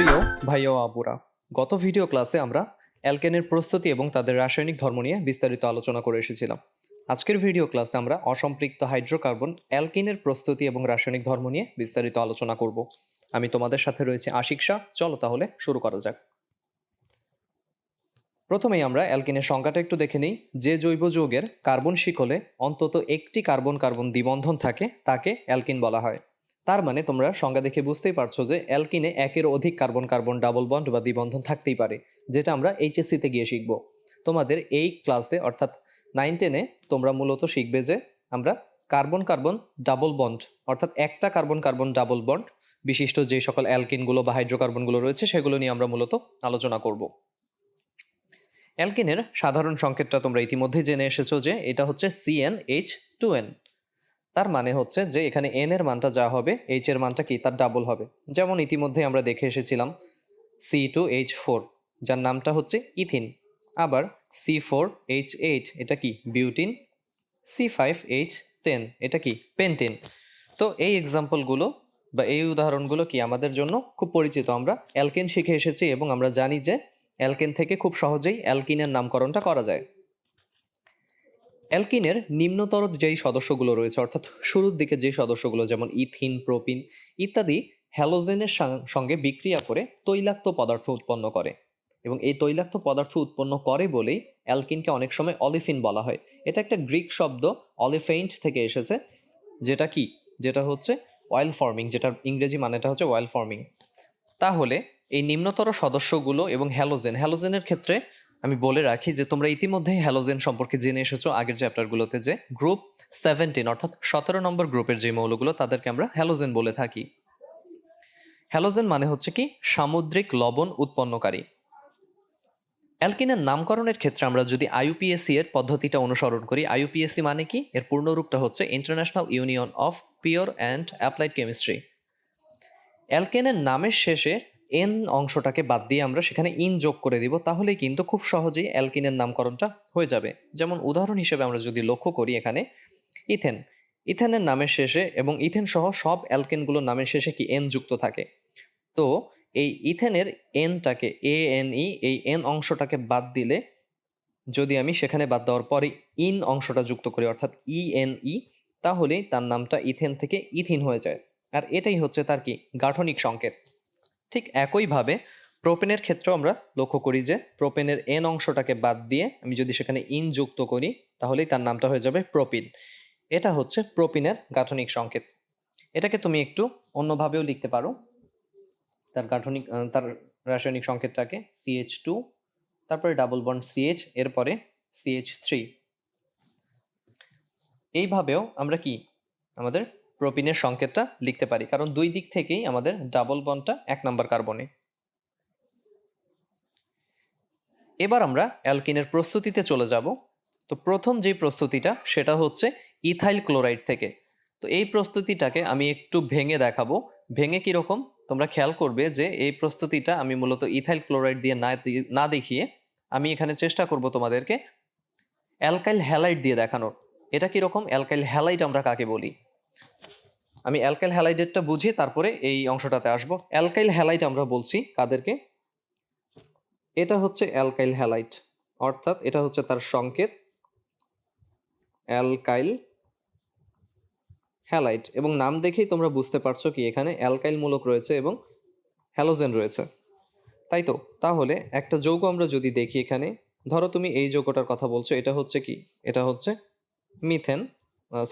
প্রিয় ভাই ও আপুরা, গত ভিডিও ক্লাসে আমরা অ্যালকেনের প্রস্তুতি এবং তাদের রাসায়নিক ধর্ম নিয়ে বিস্তারিত আলোচনা করে এসেছিলাম। আজকের ভিডিও ক্লাসে আমরা অসম্পৃক্ত হাইড্রোকার্বন অ্যালকিনের প্রস্তুতি এবং রাসায়নিক ধর্ম নিয়ে বিস্তারিত আলোচনা করব। আমি তোমাদের সাথে রয়েছে আশিক শাহ। চলো তাহলে শুরু করা যাক। প্রথমেই আমরা অ্যালকিনের সংজ্ঞাটা একটু দেখে নিই। যে জৈব যৌগের কার্বন শিকলে অন্তত একটি কার্বন কার্বন দ্বিবন্ধন থাকে তাকে অ্যালকিন বলা হয়। তার মানে তোমরা সংজ্ঞা দেখে বুঝতেই পারছো যে অ্যালকিনে একের অধিক কার্বন কার্বন ডাবল বন্ড বা দ্বিবন্ধন থাকতেই পারে, যেটা আমরা এইচএসসিতে গিয়ে শিখব। তোমাদের এই ক্লাসে অর্থাৎ 9-10-এ তোমরা মূলত শিখবে যে আমরা কার্বন কার্বন ডাবল বন্ড অর্থাৎ একটা কার্বন কার্বন ডাবল বন্ড বিশিষ্ট যে সকল অ্যালকিনগুলো বা হাইড্রোকার্বনগুলো রয়েছে সেগুলো নিয়ে আমরা মূলত আলোচনা করব। অ্যালকিনের সাধারণ সংকেতটা তোমরা ইতিমধ্যেই জেনে এসেছো যে এটা হচ্ছে CnH2n। তার মানে হচ্ছে যে এখানে n এর মানটা যা হবে h এর মানটা কি তার ডাবল হবে। যেমন ইতিমধ্যে আমরা দেখে এসেছিলাম C2H4 যার নামটা হচ্ছে ইথিন, আবার C4H8 এটা কি বিউটিন, C5H10 এটা কি পেন্টিন। তো এই এক্সাম্পলগুলো বা এই উদাহরণগুলো কি আমাদের জন্য খুব পরিচিত। আমরা অ্যালকেন শিখে এসেছি এবং আমরা জানি যে অ্যালকেন থেকে খুব সহজেই অ্যালকিনের নামকরণটা করা যায়। অ্যালকিনের নিম্নতর যেই সদস্যগুলো রয়েছে অর্থাৎ শুরুর দিকে যে সদস্যগুলো যেমন ইথিন, প্রোপিন ইত্যাদি হ্যালোজেনের সঙ্গে বিক্রিয়া করে তৈলাক্ত পদার্থ উৎপন্ন করে, এবং এই তৈলাক্ত পদার্থ উৎপন্ন করে বলেই অ্যালকিনকে অনেক সময় অলিফিন বলা হয়। এটা একটা গ্রিক শব্দ অলিফেইন্ট থেকে এসেছে, যেটা হচ্ছে অয়েল ফর্মিং, যেটার ইংরেজি মানেটা হচ্ছে অয়েল ফর্মিং। তাহলে এই নিম্নতর সদস্যগুলো এবং হ্যালোজেনের ক্ষেত্রে আমি বলে রাখি যে তোমরা ইতিমধ্যেই হ্যালোজেন সম্পর্কে জেনে এসেছো আগের চ্যাপ্টারগুলোতে, যে গ্রুপ 17 অর্থাৎ 17 নম্বর গ্রুপের যে মৌলগুলো তাদেরকে আমরা হ্যালোজেন বলে থাকি। হ্যালোজেন মানে হচ্ছে কি সামুদ্রিক লবণ উৎপন্নকারী। অ্যালকিনের নামকরণের ক্ষেত্রে আমরা যদি IUPAC এর পদ্ধতিটা অনুসরণ করি, IUPAC মানে কি, এর পূর্ণরূপটা হচ্ছে international union of pure and applied chemistry. অ্যালকেনের নামের শেষে এন অংশটাকে বাদ দিয়ে আমরা সেখানে ইন যোগ করে দিব, তাহলেই কিন্তু খুব সহজেই অ্যালকিনের নামকরণটা হয়ে যাবে। যেমন উদাহরণ হিসেবে আমরা যদি লক্ষ্য করি, এখানে ইথেনের নামের শেষে এবং ইথেন সহ সব অ্যালকেনগুলোর নামের শেষে কি এন যুক্ত থাকে। তো এই ইথেনের এনটাকে ANE এই এন অংশটাকে বাদ দিলে, যদি আমি সেখানে বাদ দেওয়ার পরে ইন অংশটা যুক্ত করি অর্থাৎ ENE, তাহলেই তার নামটা ইথেন থেকে ইথিন হয়ে যায়। আর এটাই হচ্ছে তার কি গাঠনিক সংকেত। ঠিক একইভাবে প্রোপেনের ক্ষেত্রেও আমরা লক্ষ্য করি যে প্রোপেনের এন অংশটাকে বাদ দিয়ে আমি যদি সেখানে ইন যুক্ত করি তাহলেই তার নামটা হয়ে যাবে প্রোপিন। এটা হচ্ছে প্রোপিনের গাঠনিক সংকেত। এটাকে তুমি একটু অন্যভাবেও লিখতে পারো। তার রাসায়নিক সংকেতটাকে CH2, তারপরে ডাবল বন্ড CH, এরপরে CH3। এইভাবেও আমরা কি আমাদের প্রোপিনের সংকেতটা লিখতে পারি, কারণ দুই দিক থেকেই আমাদের ডাবল বন্ডটা 1 নাম্বার কার্বনে। এবার আমরা অ্যালকিনের প্রস্তুতিতে চলে যাব। তো প্রথম যে প্রস্তুতিটা সেটা হচ্ছে ইথাইল ক্লোরাইড থেকে। তো এই প্রস্তুতিটাকে আমি একটু ভেঙে দেখাবো। ভেঙে কিরকম তোমরা খেয়াল করবে যে এই প্রস্তুতিটা আমি মূলত ইথাইল ক্লোরাইড দিয়ে না দেখিয়ে আমি এখানে চেষ্টা করব তোমাদেরকে অ্যালকাইল হ্যালাইড দিয়ে দেখানোর। এটা কিরকম, অ্যালকাইল হ্যালাইড আমরা কাকে বলি, আমি অ্যালকাইল হ্যালাইডেরটা বুঝি তারপরে এই অংশটাতে আসবো। অ্যালকাইল হ্যালাইড আমরা বলছি কাদেরকে, এটা হচ্ছে অ্যালকাইল হ্যালাইড, অর্থাৎ এটা হচ্ছে তার সংকেত অ্যালকাইল হ্যালাইড, এবং নাম দেখেই তোমরা বুঝতে পারছো কি এখানে অ্যালকাইল মূলক রয়েছে এবং হ্যালোজেন রয়েছে, তাই তো। তাহলে একটা যৌগ আমরা যদি দেখি, এখানে ধরো তুমি এই যৌগটার কথা বলছো, এটা হচ্ছে কি, এটা হচ্ছে মিথেন,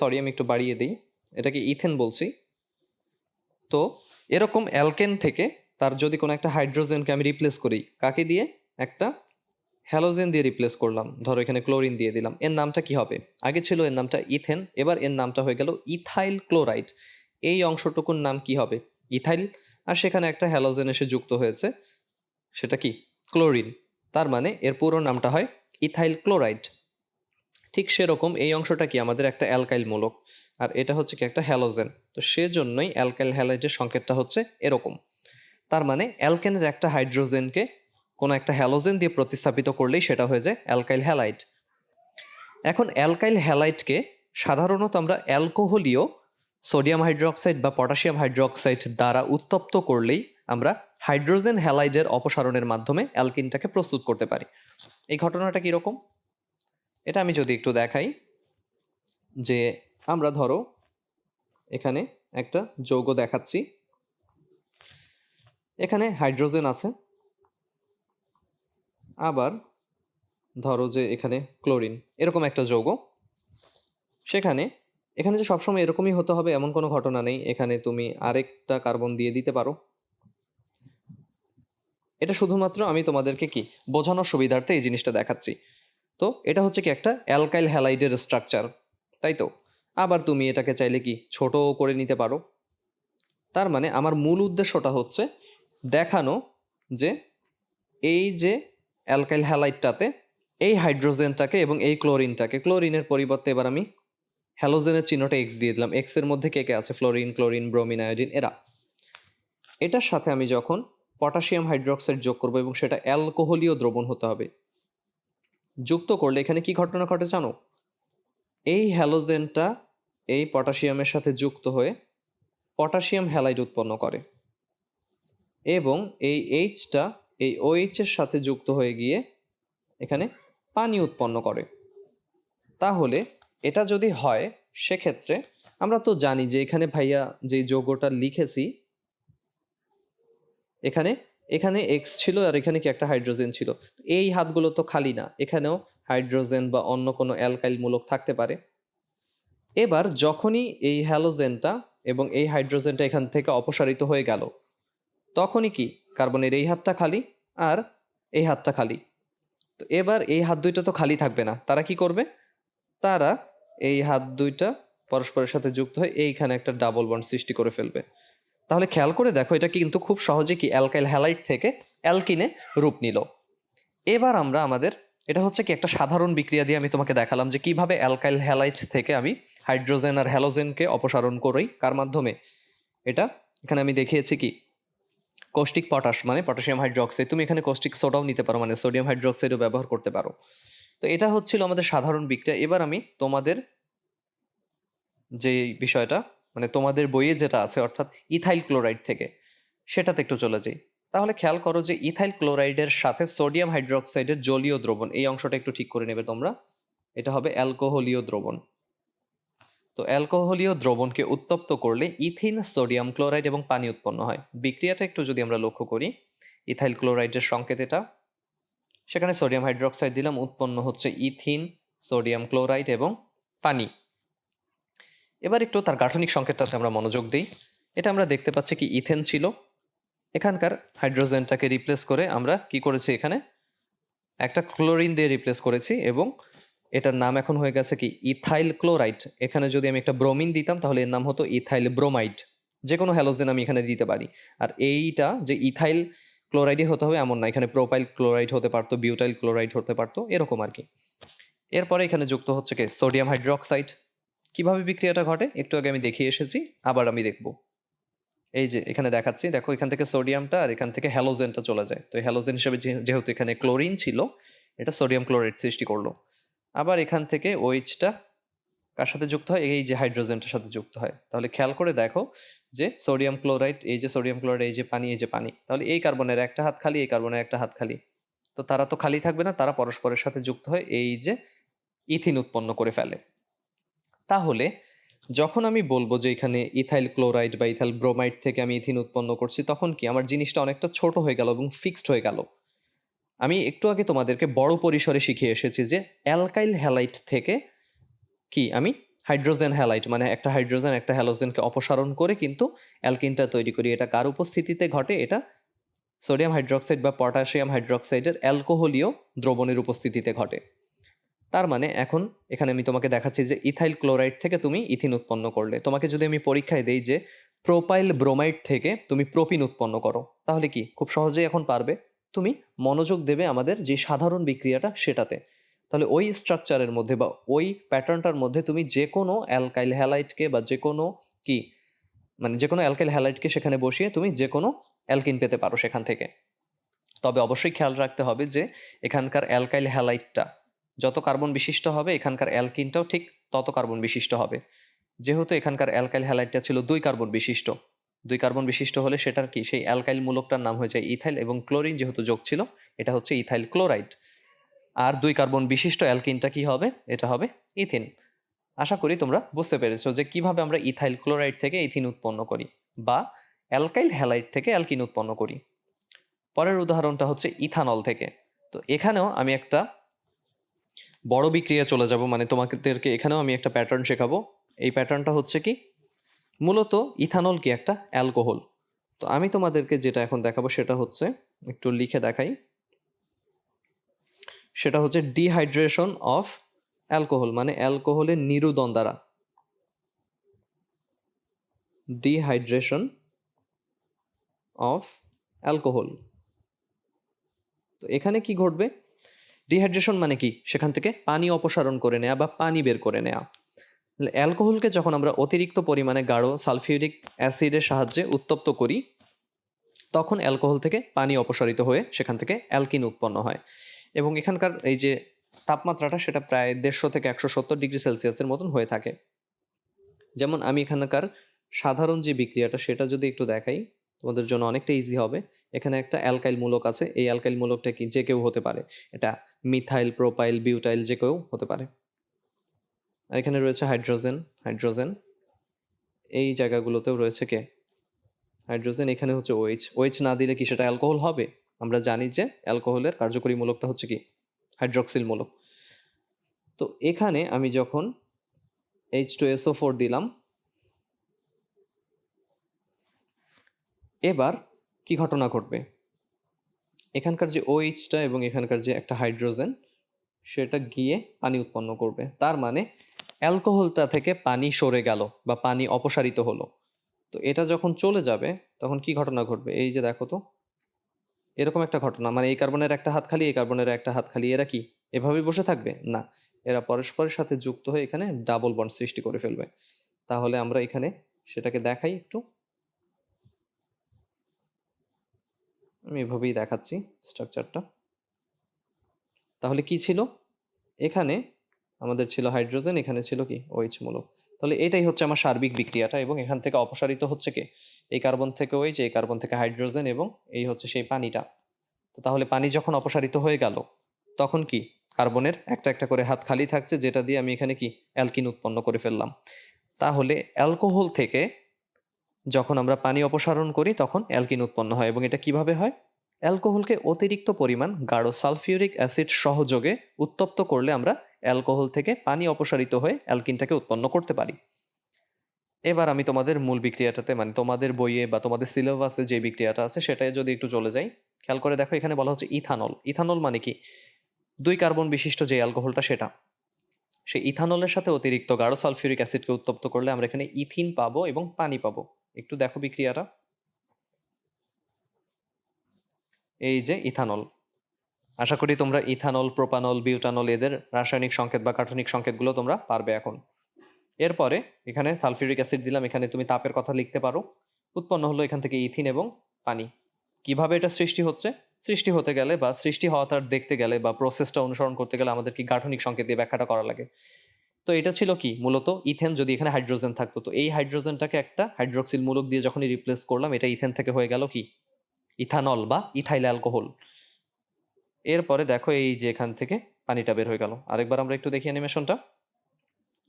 সরি আমি একটু বাড়িয়ে দিই, এটাকে ইথেন বলছি। তো এরকম অ্যালকেন থেকে তার যদি কোনো একটা হাইড্রোজেনকে আমি রিপ্লেস করি, কাকে দিয়ে, একটা হ্যালোজেন দিয়ে রিপ্লেস করলাম, ধরো এখানে ক্লোরিন দিয়ে দিলাম, এর নামটা কি হবে, আগে ছিল এর নামটা ইথেন, এবার এর নামটা হয়ে গেল ইথাইল ক্লোরাইড। এই অংশটুকুর নাম কি হবে, ইথাইল, আর সেখানে একটা হ্যালোজেন এসে যুক্ত হয়েছে, সেটা কি ক্লোরিন, তার মানে এর পুরো নামটা হয় ইথাইল ক্লোরাইড। ঠিক সেরকম এই অংশটা কি আমাদের একটা অ্যালকাইল মূলক, আর এটা হচ্ছে কি একটা হ্যালোজেন, তো সেজন্যই অ্যালকাইল হ্যালাইডের সংকেতটা হচ্ছে এরকম। তার মানে অ্যালকেনের একটা হাইড্রোজেনকে কোনো একটা হ্যালোজেন দিয়ে প্রতিস্থাপিত করলেই সেটা হয়ে যায় অ্যালকাইল হ্যালাইড। এখন অ্যালকাইল হ্যালাইডকে সাধারণত আমরা অ্যালকোহলীয় সোডিয়াম হাইড্রোক্সাইড বা পটাশিয়াম হাইড্রোক্সাইড দ্বারা উত্তপ্ত করলেই আমরা হাইড্রোজেন হ্যালাইডের অপসারণের মাধ্যমে অ্যালকিনটাকে প্রস্তুত করতে পারি। এই ঘটনাটা কীরকম, এটা আমি যদি একটু দেখাই, যে আমরা ধরো এখানে একটা যৌগ দেখাচ্ছি, এখানে হাইড্রোজেন আছে, আবার ধরো যে এখানে ক্লোরিন, এরকম একটা যৌগ। এখানে যে সবসময় এরকমই হতে হবে এমন কোনো ঘটনা নেই, এখানে তুমি আরেকটা কার্বন দিয়ে দিতে পারো। এটা শুধুমাত্র আমি তোমাদেরকে কি বোঝানোর সুবিধার্থে এই জিনিসটা দেখাচ্ছি। তো এটা হচ্ছে কি একটা অ্যালকাইল হ্যালাইডের স্ট্রাকচার, তাই তো। আবার তুমি এটাকে চাইলে কি ছোট করে নিতে পারো। তার মানে আমার মূল উদ্দেশ্যটা হচ্ছে দেখানো যে এই যে অ্যালকাইল হ্যালাইডটাতে এই হাইড্রোজেনটাকে এবং এই ক্লোরিনটাকে, ক্লোরিনের পরিবর্তে এবার আমি হ্যালোজেনের চিহ্নটা এক্স দিয়ে দিলাম, এক্স এর মধ্যে কে কে আছে, ফ্লোরিন, ক্লোরিন, ব্রোমিন, আয়োডিন, এরা। এটার সাথে আমি যখন পটাশিয়াম হাইড্রোক্সাইড যোগ করবো এবং সেটা অ্যালকোহলীয় দ্রবণ হতে হবে, যুক্ত করলে এখানে কি ঘটনা ঘটে জানো, এই হ্যালোজেনটা এই পটাশিয়ামের সাথে যুক্ত হয়ে পটাশিয়াম হ্যালাইড উৎপন্ন করে এবং এই এইচটা এই ওএইচ এর সাথে যুক্ত হয়ে গিয়ে এখানে পানি উৎপন্ন করে। তাহলে এটা যদি হয় সেক্ষেত্রে আমরা তো জানি যে এখানে ভাইয়া যে যৌগটা লিখেছি, এখানে এখানে এক্স ছিল আর এখানে কি একটা হাইড্রোজেন ছিল, এই হাতগুলো তো খালি না, এখানেও হাইড্রোজেন বা অন্য কোনো অ্যালকাইল মূলক থাকতে পারে। এবার যখনই এই হ্যালোজেনটা এবং এই হাইড্রোজেনটা এখান থেকে অপসারিত হয়ে গেল, তখনই কি কার্বনের এই হাতটা খালি আর এই হাতটা খালি। তো এবার এই হাত দুইটা তো খালি থাকবে না, তারা কি করবে, তারা এই হাত দুইটা পরস্পরের সাথে যুক্ত হয়ে এইখানে একটা ডাবল বন্ড সৃষ্টি করে ফেলবে। তাহলে খেয়াল করে দেখো, এটা কিন্তু খুব সহজে কি অ্যালকাইল হ্যালাইড থেকে অ্যালকিনে রূপ নিল। এবার আমরা আমাদের এটা হচ্ছে কি একটা সাধারণ বিক্রিয়া দিয়ে আমি তোমাকে দেখালাম যে কিভাবে অ্যালকাইল হ্যালাইড থেকে আমি হাইড্রোজেন আর হ্যালোজেনকে অপসারণ করি, কার মাধ্যমে, এটা এখানে আমি দেখিয়েছি কি কৌষ্টিক পটাশ মানে পটাশিয়াম হাইড্রোক্সাইড, তুমি এখানে কৌষ্টিক সোডাও নিতে পারো মানে সোডিয়াম হাইড্রোক্সাইডও ব্যবহার করতে পারো। তো এটা হচ্ছিল আমাদের সাধারণ বিক্রিয়া। এবার আমি তোমাদের যে বিষয়টা মানে তোমাদের বইয়ে যেটা আছে অর্থাৎ ইথাইল ক্লোরাইড থেকে সেটাতে একটু চলে যাই। তাহলে খেয়াল করো যে ইথাইল ক্লোরাইডের সাথে সোডিয়াম হাইড্রোক্সাইডের জলীয় দ্রবণ, এই অংশটা একটু ঠিক করে নেবে তোমরা, এটা হবে অ্যালকোহলীয় দ্রবণ। তো অ্যালকোহলীয় দ্রবণকে উত্তপ্ত করলে ইথিন, সোডিয়াম ক্লোরাইড এবং পানি উৎপন্ন হয়। বিক্রিয়াটা একটু যদি আমরা লক্ষ্য করি, ইথাইল ক্লোরাইডের সংকেত এটা, সেখানে সোডিয়াম হাইড্রোক্সাইড দিলাম, উৎপন্ন হচ্ছে ইথিন, সোডিয়াম ক্লোরাইড এবং পানি। এবার একটু তার গাঠনিক সংকেতটাতে আমরা মনোযোগ দিই। এটা আমরা দেখতে পাচ্ছি কি ইথেন ছিল, এখানকার হাইড্রোজেনটাকে রিপ্লেস করে আমরা কি করেছি, এখানে একটা ক্লোরিন দিয়ে রিপ্লেস করেছি এবং এটার নাম এখন হয়ে গেছে কি ইথাইল ক্লোরাইড। এখানে যদি আমি একটা ব্রোমিন দিতাম তাহলে এর নাম হতো ইথাইল ব্রোমাইড। যে কোনো হ্যালোজেন আমি এখানে দিতে পারি। আর এইটা যে ইথাইল ক্লোরাইডই হতে হবে এমন না, এখানে প্রোপাইল ক্লোরাইড হতে পারতো, বিউটাইল ক্লোরাইড হতে পারতো, এরকম আর কি। এরপরে এখানে যুক্ত হচ্ছে কি সোডিয়াম হাইড্রোক্সাইড। কিভাবে বিক্রিয়াটা ঘটে একটু আগে আমি দেখিয়ে এসেছি, আবার আমি দেখব। এই যে এখানে দেখাচ্ছি, দেখো এখান থেকে সোডিয়ামটা আর এখান থেকে হ্যালোজেনটা চলে যায়। তো হ্যালোজেন হিসেবে যেহেতু এখানে ক্লোরিন ছিল, এটা সোডিয়াম ক্লোরাইড সৃষ্টি করলো। আবার এখান থেকে ওইচটা কার সাথে যুক্ত হয়, এই যে হাইড্রোজেনটার সাথে যুক্ত হয়। তাহলে খেয়াল করে দেখো যে সোডিয়াম ক্লোরাইড, এই যে সোডিয়াম ক্লোরাইড, এই যে পানি, এই যে পানি, তাহলে এই কার্বনের একটা হাত খালি, এই কার্বনের একটা হাত খালি। তো তারা তো খালি থাকবে না, তারা পরস্পরের সাথে যুক্ত হয় এই যে ইথিন উৎপন্ন করে ফেলে। তাহলে যখন আমি বলবো যে এখানে ইথাইল ক্লোরাইড বা ইথাইল ব্রোমাইড থেকে আমি ইথিন উৎপন্ন করছি, তখন কি আমার জিনিসটা অনেকটা ছোট হয়ে গেল এবং ফিক্সড হয়ে গেল। আমি একটু আগে তোমাদেরকে বড় পরিসরে শিখিয়ে এসেছি যে অ্যালকাইল হ্যালাইড থেকে কি আমি হাইড্রোজেন হ্যালাইড মানে একটা হাইড্রোজেন একটা হ্যালোজেনকে অপসারণ করে কিন্তু অ্যালকিনটা তৈরি করি। এটা কার উপস্থিতিতে ঘটে, এটা সোডিয়াম হাইড্রোক্সাইড বা পটাশিয়াম হাইড্রোক্সাইডের অ্যালকোহলীয় দ্রবণের উপস্থিতিতে ঘটে। তার মানে এখন এখানে আমি তোমাকে দেখাচ্ছি যে ইথাইল ক্লোরাইড থেকে তুমি ইথিন উৎপন্ন করলে, তোমাকে যদি আমি পরীক্ষায় দেই যে প্রোপাইল ব্রোমাইড থেকে তুমি প্রোপিন উৎপন্ন করো, তাহলে কি খুব সহজেই এখন পারবে। তুমি মনোযোগ দেবে আমাদের যে সাধারণ বিক্রিয়াটা সেটাতে। তাহলে ওই স্ট্রাকচারের মধ্যে বা ওই প্যাটার্নটার মধ্যে তুমি যে কোনো অ্যালকাইল হ্যালাইডকে বা যে কোনো কি মানে যে কোনো অ্যালকাইল হ্যালাইডকে সেখানে বসিয়ে তুমি যে কোনো অ্যালকিন পেতে পারো সেখান থেকে। তবে অবশ্যই খেয়াল রাখতে হবে যে এখানকার অ্যালকাইল হ্যালাইডটা যত কার্বন বিশিষ্ট হবে এখানকার অ্যালকিনটাও ঠিক তত কার্বন বিশিষ্ট হবে। যেহেতু এখানকার অ্যালকাইল হ্যালাইডটা ছিল 2 কার্বন বিশিষ্ট, 2 কার্বন বিশিষ্ট হলে সেটার কি সেই অ্যালকাইল মূলকটার নাম হয়ে যায় ইথাইল, এবং ক্লোরিন যেহেতু যোগ ছিল এটা হচ্ছে ইথাইল ক্লোরাইড। আর 2 কার্বন বিশিষ্ট অ্যালকিনটা কি হবে? এটা হবে ইথিন। আশা করি তোমরা বুঝতে পেরেছো যে কিভাবে আমরা ইথাইল ক্লোরাইড থেকে ইথিন উৎপন্ন করি বা অ্যালকাইল হ্যালাইড থেকে অ্যালকিন উৎপন্ন করি। পরের উদাহরণটা হচ্ছে ইথানল থেকে। তো এখানেও আমি একটা বড় বিক্রিয়া চলে যাব, মানে তোমাদেরকে এখানেও আমি একটা প্যাটার্ন শেখাবো। এই প্যাটার্নটা হচ্ছে কি, মূলত ইথানল কি একটা অ্যালকোহল। তো আমি তোমাদেরকে যেটা এখন দেখাবো সেটা হচ্ছে, একটু লিখে দেখাই, সেটা হচ্ছে ডিহাইড্রেশন অফ অ্যালকোহল, মানে অ্যালকোহলের নিরুদন দ্বারা, ডিহাইড্রেশন অফ অ্যালকোহল। তো এখানে কি ঘটবে? ডিহাইড্রেশন মানে কি? সেখান থেকে পানি অপসারণ করে নেওয়া বা পানি বের করে নেওয়া। অ্যালকোহলকে যখন আমরা অতিরিক্ত পরিমাণে গাঢ় সালফিউরিক অ্যাসিডের সাহায্যে উত্তপ্ত করি, তখন অ্যালকোহল থেকে পানি অপসারিত হয়ে সেখান থেকে অ্যালকিন উৎপন্ন হয়। এবং এখানকার এই যে তাপমাত্রাটা সেটা প্রায় 150 থেকে 170 ডিগ্রি সেলসিয়াসের মতন হয়ে থাকে। যেমন আমি এখানকার সাধারণ যে বিক্রিয়াটা সেটা যদি একটু দেখাই তোমাদের জন্য অনেকটা ইজি হবে। এখানে একটা অ্যালকাইল মূলক আছে, এই অ্যালকাইল মূলকটা কি যে কেউ হতে পারে, এটা মিথাইল, প্রোপাইল, বিউটাইল যে কেউ হতে পারে। আর এখানে রয়েছে হাইড্রোজেন, হাইড্রোজেন এই জায়গাগুলোতেও রয়েছে কে? হাইড্রোজেন। এখানে হচ্ছে ওএইচ, ওএইচ না দিলে কি সেটা অ্যালকোহল হবে? আমরা জানি যে অ্যালকোহলের কার্যকরী মূলকটা হচ্ছে কি হাইড্রক্সিল মূলক। তো এখানে আমি যখন H2SO4 দিলাম, এবার কি ঘটনা ঘটবে? এখানকার যে ওএইচটা এবং এখানকার যে একটা হাইড্রোজেন সেটা গিয়ে পানি উৎপন্ন করবে। তার মানে অ্যালকোহলটা থেকে পানি সরে গেল বা পানি অপসারিত হলো। তো এটা যখন চলে যাবে তখন কি ঘটনা ঘটবে? এই যে দেখো তো, এরকম একটা ঘটনা, মানে এই কার্বনের একটা হাত খালি, এই কার্বনের একটা হাত খালি, এরা কি এভাবেই বসে থাকবে? না, এরা পরস্পরের সাথে যুক্ত হয়ে এখানে ডাবল বন্ড সৃষ্টি করে ফেলবে। তাহলে আমরা এখানে সেটাকে দেখাই একটু, আমি এভাবেই দেখাচ্ছি স্ট্রাকচারটা। তাহলে কি ছিল? এখানে আমাদের ছিল হাইড্রোজেন, এখানে ছিল কি ওএইচ মূলক। তাহলে এটাই হচ্ছে আমার সার্বিক বিক্রিয়াটা, এবং এখান থেকে অপসারিত হচ্ছে কে? এই কার্বন থেকে ওএইচ, এই কার্বন থেকে হাইড্রোজেন, এবং এই হচ্ছে সেই পানিটা। তো তাহলে পানি যখন অপসারিত হয়ে গেল তখন কি কার্বনের একটা একটা করে হাত খালি থাকছে, যেটা দিয়ে আমি এখানে কি অ্যালকিন উৎপন্ন করে ফেললাম। তাহলে অ্যালকোহল থেকে যখন আমরা পানি অপসারণ করি তখন অ্যালকিন উৎপন্ন হয়। এবং এটা কিভাবে হয়? অ্যালকোহলকে অতিরিক্ত পরিমাণ গাঢ় সালফিউরিক অ্যাসিড সহযোগে উত্তপ্ত করলে আমরা অ্যালকোহল থেকে পানি অপসারিত হয়ে অ্যালকিনটাকে উৎপন্ন করতে পারি। এবার আমি তোমাদের মূল বিক্রিয়াটাতে, মানে তোমাদের বইয়ে বা তোমাদের সিলেবাসে যে বিক্রিয়াটা আছে সেটাই যদি একটু চলে যাই, খেয়াল করে দেখো এখানে বলা হচ্ছে ইথানল। ইথানল মানে কি? 2 কার্বন বিশিষ্ট যে অ্যালকোহলটা সেটা, সেই ইথানলের সাথে অতিরিক্ত গাঢ় সালফিউরিক অ্যাসিডকে উত্তপ্ত করলে আমরা এখানে ইথিন পাবো এবং পানি পাবো। একটু দেখো বিক্রিয়াটা, এই যে ইথানল। আশা করি তোমরা ইথানল, প্রোপানল, বিউটানল এদের রাসায়নিক সংকেত বা গাঠনিক সংকেতগুলো তোমরা পারবে এখন। এরপরে এখানে সালফিউরিক অ্যাসিড দিলাম, এখানে তুমি তাপের কথা লিখতে পারো। উৎপন্ন হলো এখান থেকে ইথিন এবং পানি। কিভাবে এটা সৃষ্টি হচ্ছে? সৃষ্টি হতে গেলে বা সৃষ্টি হওয়াটা দেখতে গেলে বা প্রসেসটা অনুসরণ করতে গেলে আমাদের কি গাঠনিক সংকেত দিয়ে ব্যাখ্যাটা করা লাগে। তো এটা ছিল কি মূলত ইথেন, যদি এখানে হাইড্রোজেন থাকতো তো এই হাইড্রোজেনটাকে একটা হাইড্রোক্সিল মূলক দিয়ে যখনই রিপ্লেস করলাম, এটা ইথেন থেকে হয়ে গেল কি ইথানল বা ইথাইল অ্যালকোহল। এরপরে দেখো এই যে এখান থেকে পানিটা বের হয়ে গেল। আরেকবার আমরা একটু দেখি অ্যানিমেশনটা।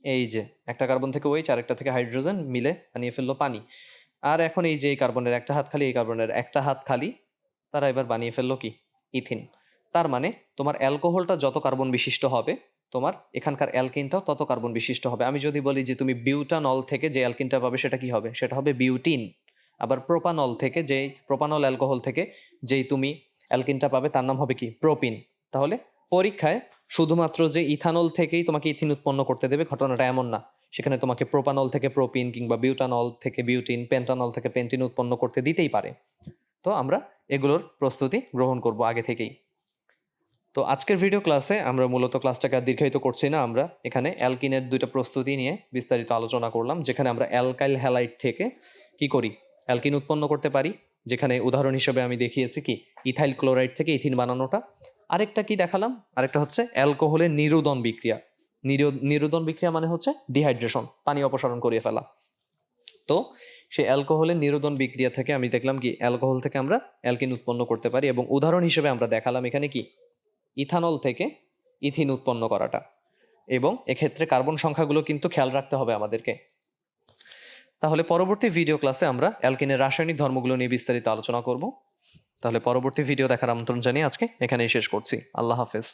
এই যে একটা কার্বন থেকে ওইচ, আরেকটা থেকে হাইড্রোজেন মিলে বানিয়ে ফেললো পানি। আর এখন এই যে এই কার্বনের একটা হাত খালি, এই কার্বনের একটা হাত খালি, তারা এবার বানিয়ে ফেললো কি ইথিন। তার মানে তোমার অ্যালকোহলটা যত কার্বন বিশিষ্ট হবে তোমার এখানকার অ্যালকিনটাও তত কার্বন বিশিষ্ট হবে। আমি যদি বলি যে তুমি বিউটানল থেকে যে অ্যালকিনটা পাবে সেটা কি হবে? সেটা হবে বিউটিন। আবার প্রোপানল থেকে, যেই প্রোপানল অ্যালকোহল থেকে যেই তুমি অ্যালকিনটা পাবে তার নাম হবে কি প্রোপিন। তাহলে পরীক্ষায় শুধুমাত্র যে ইথানল থেকেই তোমাকে ইথিন উৎপন্ন করতে দেবে ঘটনাটা এমন না, সেখানে তোমাকে প্রোপানল থেকে প্রোপিন কিংবা বিউটানল থেকে বিউটিন, পেন্টানল থেকে পেন্টিন উৎপন্ন করতে দিতেই পারে। তো আমরা এগুলোর প্রস্তুতি গ্রহণ করব আগে থেকেই। তো আজকের ভিডিও ক্লাসে আমরা মূলত ক্লাসটাকে আর দীর্ঘায়িত করছি না, আমরা এখানে অ্যালকিনের দুইটা প্রস্তুতি নিয়ে বিস্তারিত আলোচনা করলাম, যেখানে আমরা অ্যালকাইল হ্যালাইড থেকে কি করি অ্যালকিন উৎপন্ন করতে পারি। যেখানে উদাহরণ হিসেবে আমি দেখিয়েছি কি ইথাইল ক্লোরাইড থেকে ইথিন বানানোটা। আরেকটা কি দেখালাম, আরেকটা হচ্ছে অ্যালকোহলের নিরোদন বিক্রিয়া। নিরোদন বিক্রিয়া মানে হচ্ছে ডিহাইড্রেশন, পানি অপসারণ করিয়ে ফেলা। তো সেই অ্যালকোহলের নিরোধন বিক্রিয়া থেকে আমি দেখলাম কি অ্যালকোহল থেকে আমরা অ্যালকিন উৎপন্ন করতে পারি, এবং উদাহরণ হিসেবে আমরা দেখালাম এখানে কি ইথানল থেকে ইথিন উৎপন্ন করাটা। এবং এক্ষেত্রে কার্বন সংখ্যাগুলো কিন্তু খেয়াল রাখতে হবে আমাদেরকে। তাহলে পরবর্তী ভিডিও ক্লাসে আমরা অ্যালকিনের রাসায়নিক ধর্মগুলো নিয়ে বিস্তারিত আলোচনা করব। তাহলে পরবর্তী ভিডিও দেখার আমন্ত্রণ জানিয়ে আজকে এখানেই শেষ করছি। আল্লাহ হাফেজ।